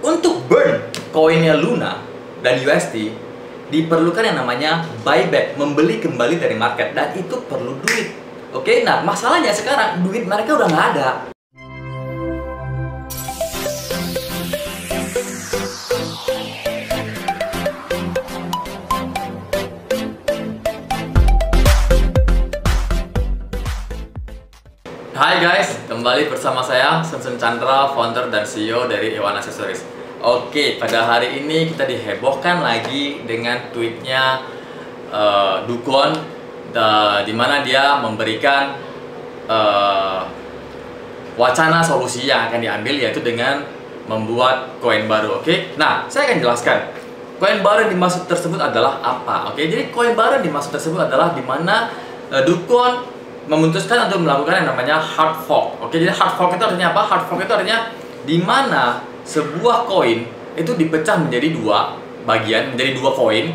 Untuk burn koinnya Luna dan UST diperlukan yang namanya buyback, membeli kembali dari market, dan itu perlu duit. Oke, nah masalahnya sekarang duit mereka udah nggak ada. Hai guys, kembali bersama saya Sun Chandra, founder dan CEO dari Ewan Accessories. Oke, pada hari ini kita dihebohkan lagi dengan tweetnya Dukwon, di mana dia memberikan wacana solusi yang akan diambil, yaitu dengan membuat koin baru. Oke, nah saya akan jelaskan koin baru yang dimaksud tersebut adalah apa. Oke, jadi koin baru yang dimaksud tersebut adalah di mana Dukwon memutuskan untuk melakukan yang namanya hard fork. Oke, jadi hard fork itu artinya apa? Hard fork itu artinya di mana sebuah koin itu dipecah menjadi dua bagian, menjadi dua koin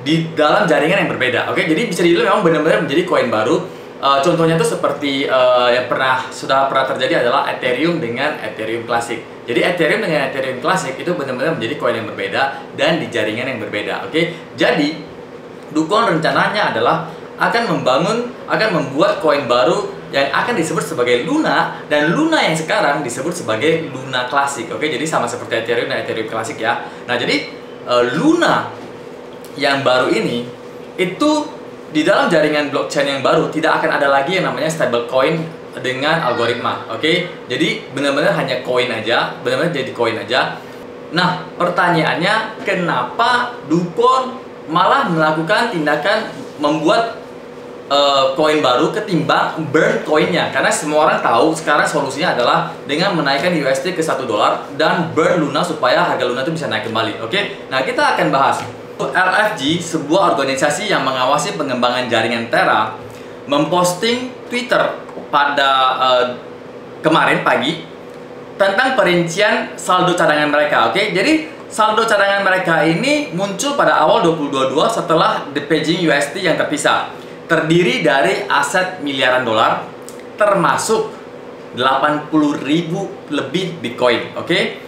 di dalam jaringan yang berbeda. Oke, jadi bisa dibilang memang benar-benar menjadi koin baru. Contohnya itu seperti yang sudah pernah terjadi adalah Ethereum dengan Ethereum Classic. Jadi Ethereum dengan Ethereum Classic itu benar-benar menjadi koin yang berbeda dan di jaringan yang berbeda. Oke, jadi Dukwon rencananya adalah akan membuat koin baru yang akan disebut sebagai Luna, dan Luna yang sekarang disebut sebagai Luna Classic. Oke, jadi sama seperti Ethereum dan Ethereum Classic ya. Nah, jadi Luna yang baru ini itu di dalam jaringan blockchain yang baru tidak akan ada lagi yang namanya stablecoin dengan algoritma. Oke, jadi benar-benar hanya koin aja, benar-benar jadi koin aja. Nah, pertanyaannya, kenapa Dukwon malah melakukan tindakan membuat koin baru ketimbang burn koinnya? Karena semua orang tahu sekarang solusinya adalah dengan menaikkan USD ke $1 dan burn Luna supaya harga Luna itu bisa naik kembali. Oke, nah kita akan bahas. LFG, sebuah organisasi yang mengawasi pengembangan jaringan Terra, memposting Twitter pada kemarin pagi tentang perincian saldo cadangan mereka. Oke, jadi saldo cadangan mereka ini muncul pada awal 2022 setelah depaging USD yang terpisah. Terdiri dari aset miliaran dolar, termasuk 80.000 lebih Bitcoin. Oke,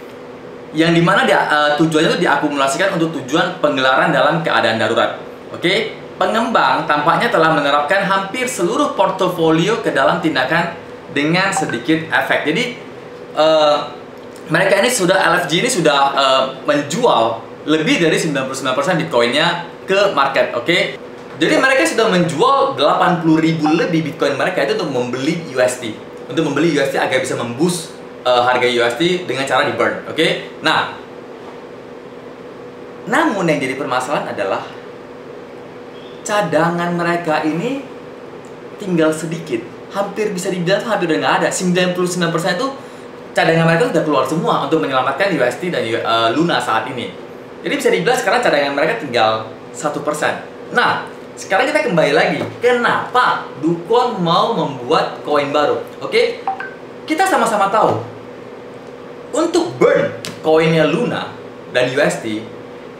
yang dimana tujuannya itu diakumulasikan untuk tujuan penggelaran dalam keadaan darurat. Oke, pengembang tampaknya telah menerapkan hampir seluruh portofolio ke dalam tindakan dengan sedikit efek. Jadi mereka ini LFG ini sudah menjual lebih dari 99% Bitcoinnya ke market. Oke, jadi mereka sudah menjual 80.000 lebih Bitcoin mereka itu untuk membeli USD, agar bisa memboost harga USD dengan cara di burn. Oke, nah, namun yang jadi permasalahan adalah cadangan mereka ini tinggal sedikit, hampir bisa dibilang hampir udah nggak ada. 99% itu cadangan mereka sudah keluar semua untuk menyelamatkan USD dan Luna saat ini. Jadi bisa dibilang sekarang cadangan mereka tinggal 1%. Nah, sekarang kita kembali lagi, kenapa Dukwon mau membuat koin baru? Oke, kita sama-sama tahu untuk burn koinnya Luna dan USD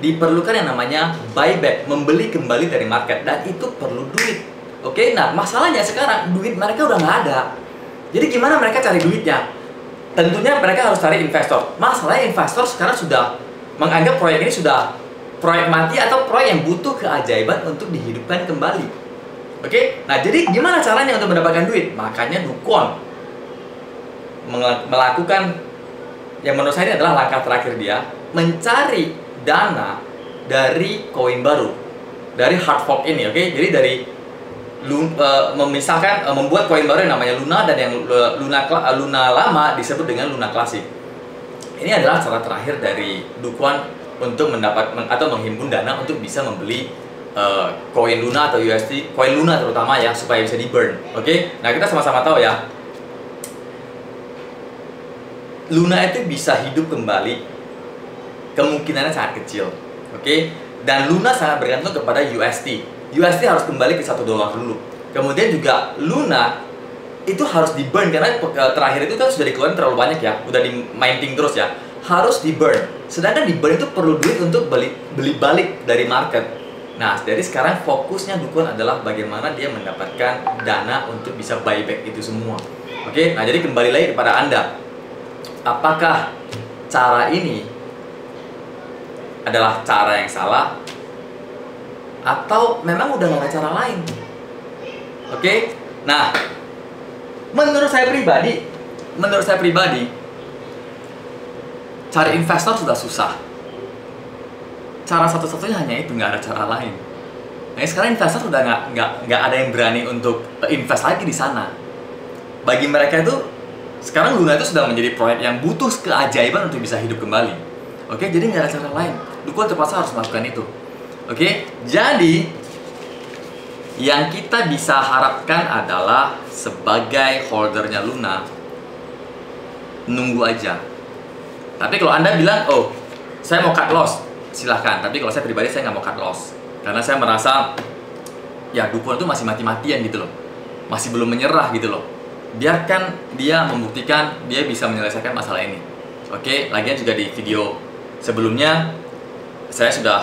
diperlukan yang namanya buyback, membeli kembali dari market, dan itu perlu duit. Oke, nah masalahnya sekarang duit mereka udah nggak ada. Jadi gimana mereka cari duitnya? Tentunya mereka harus cari investor. Masalahnya investor sekarang sudah menganggap proyek ini sudah proyek mati atau proyek yang butuh keajaiban untuk dihidupkan kembali. Oke, nah jadi gimana caranya untuk mendapatkan duit? Makanya Dukwon melakukan yang menurut saya ini adalah langkah terakhir dia, mencari dana dari koin baru, dari hard fork ini. Oke, jadi dari memisahkan, membuat koin baru yang namanya Luna, dan yang Luna lama disebut dengan Luna Classic. Ini adalah cara terakhir dari Dukwon untuk atau menghimpun dana untuk bisa membeli koin Luna atau USD, koin Luna terutama ya, supaya bisa di burn. Oke, nah kita sama-sama tahu ya, Luna itu bisa hidup kembali kemungkinannya sangat kecil. Oke, dan Luna sangat bergantung kepada USD. USD harus kembali ke $1 dulu. Kemudian juga Luna itu harus di burn, karena terakhir itu kan sudah dikeluarkan terlalu banyak ya, udah di mining terus ya, harus di burn. Sedangkan di burn itu perlu duit untuk beli balik dari market. Nah, jadi sekarang fokusnya Dukwon adalah bagaimana dia mendapatkan dana untuk bisa buyback itu semua. Oke, nah jadi kembali lagi kepada Anda, apakah cara ini adalah cara yang salah atau memang udah gak ada cara lain. Oke? Nah, menurut saya pribadi, cari investor sudah susah. Cara satu-satunya hanya itu, nggak ada cara lain. Nah, sekarang investor sudah nggak ada yang berani untuk invest lagi di sana. Bagi mereka itu, sekarang Luna itu sudah menjadi proyek yang butuh keajaiban untuk bisa hidup kembali. Oke, jadi nggak ada cara lain. Dukuan terpaksa harus melakukan itu. Oke, jadi yang kita bisa harapkan adalah sebagai holdernya Luna, nunggu aja. Tapi kalau Anda bilang, oh, saya mau cut loss, silahkan. Tapi kalau saya pribadi, saya nggak mau cut loss. Karena saya merasa, ya Dukuan itu masih mati-matian gitu loh. Masih belum menyerah gitu loh. Biarkan dia membuktikan dia bisa menyelesaikan masalah ini. Oke, lagian juga di video sebelumnya, saya sudah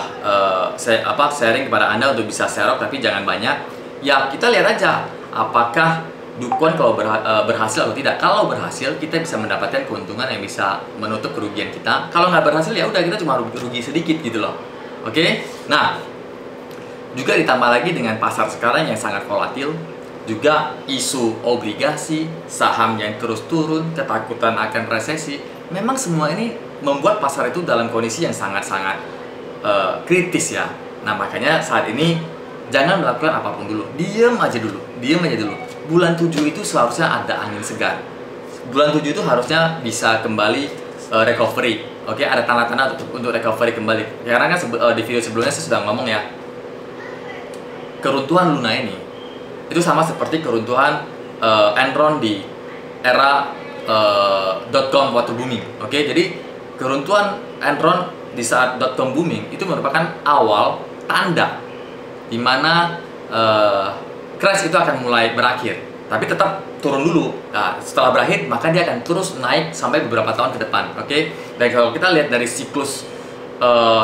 sharing kepada Anda untuk bisa serok, tapi jangan banyak. Ya, kita lihat aja apakah Dukuan kalau berhasil atau tidak. Kalau berhasil, kita bisa mendapatkan keuntungan yang bisa menutup kerugian kita. Kalau nggak berhasil, ya udah kita cuma rugi sedikit gitu loh. Oke? Nah, juga ditambah lagi dengan pasar sekarang yang sangat volatil, juga isu obligasi, saham yang terus turun, ketakutan akan resesi. Memang semua ini membuat pasar itu dalam kondisi yang sangat-sangat kritis ya. Nah, makanya saat ini jangan melakukan apapun dulu. Diam aja dulu. Bulan 7 itu seharusnya ada angin segar. Bulan 7 itu harusnya bisa kembali recovery. Oke, ada tanda-tanda untuk recovery kembali. Karena kan di video sebelumnya saya sudah ngomong ya, keruntuhan Luna ini itu sama seperti keruntuhan Enron di era .com waktu booming. Oke, jadi keruntuhan Enron di saat .com booming itu merupakan awal tanda di mana crash itu akan mulai berakhir, tapi tetap turun dulu. Nah, setelah berakhir maka dia akan terus naik sampai beberapa tahun ke depan. Oke, dan kalau kita lihat dari siklus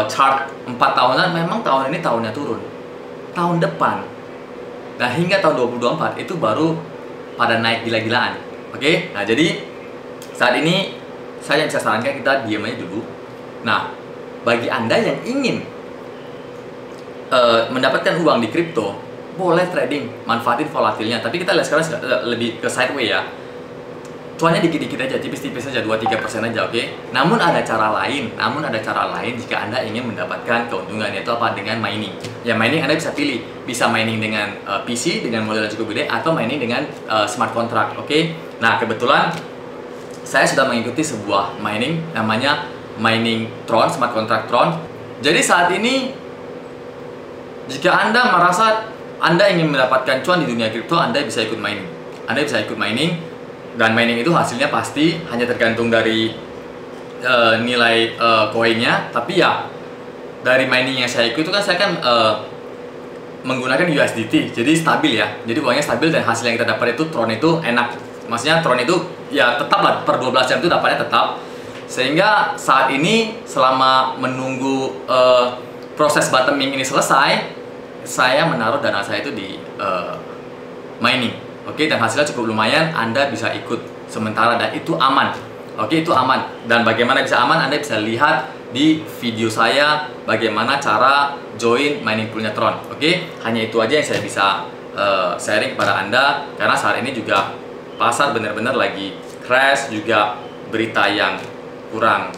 chart 4 tahunan, memang tahun ini tahunnya turun. Tahun depan, nah hingga tahun 2024 itu baru pada naik gila-gilaan. Oke, nah jadi saat ini saya bisa sarankan kita diam aja dulu. Nah, bagi Anda yang ingin mendapatkan uang di kripto, boleh trading, manfaatin volatilnya. Tapi kita lihat sekarang lebih ke sideway ya. Cuannya dikit-dikit aja, tipis-tipis aja, 2-3% aja, oke? Namun ada cara lain jika Anda ingin mendapatkan keuntungan, yaitu apa? Dengan mining. Ya, mining Anda bisa pilih, bisa mining dengan PC, dengan modal yang cukup gede, atau mining dengan smart contract, oke? Nah, kebetulan saya sudah mengikuti sebuah mining, namanya mining Tron, smart contract Tron. Jadi saat ini, jika Anda merasa Anda ingin mendapatkan cuan di dunia kripto, Anda bisa ikut mining. Dan mining itu hasilnya pasti hanya tergantung dari nilai koinnya. Tapi ya dari mining yang saya ikut itu kan saya kan menggunakan USDT, jadi stabil ya. Jadi uangnya stabil dan hasil yang kita dapat itu Tron itu enak. Maksudnya Tron itu ya tetap lah per 12 jam itu dapatnya tetap. Sehingga saat ini selama menunggu proses bottoming ini selesai, saya menaruh dana saya itu di mining. Oke, dan hasilnya cukup lumayan. Anda bisa ikut sementara dan itu aman. Oke, itu aman. Dan bagaimana bisa aman? Anda bisa lihat di video saya bagaimana cara join mining poolnya Tron. Oke, hanya itu aja yang saya bisa sharing kepada Anda, karena saat ini juga pasar benar-benar lagi crash, juga berita yang kurang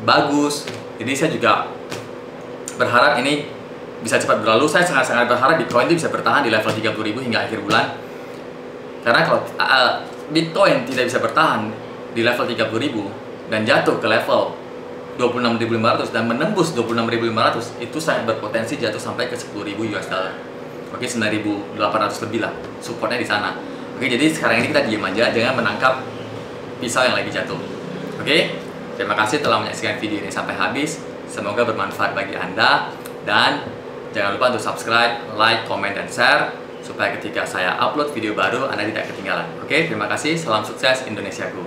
bagus. Jadi saya juga berharap ini bisa cepat berlalu. Saya sangat-sangat berharap Bitcoin itu bisa bertahan di level 30.000 hingga akhir bulan. Karena kalau Bitcoin tidak bisa bertahan di level 30.000 dan jatuh ke level 26.500 dan menembus 26.500, itu sangat berpotensi jatuh sampai ke 10.000 US dollar. Oke, 9.800 lebih lah supportnya di sana. Oke, jadi sekarang ini kita diam aja, jangan menangkap pisau yang lagi jatuh. Oke, terima kasih telah menyaksikan video ini sampai habis. Semoga bermanfaat bagi Anda, dan jangan lupa untuk subscribe, like, komen, dan share supaya ketika saya upload video baru Anda tidak ketinggalan. Oke, terima kasih. Salam sukses Indonesiaku.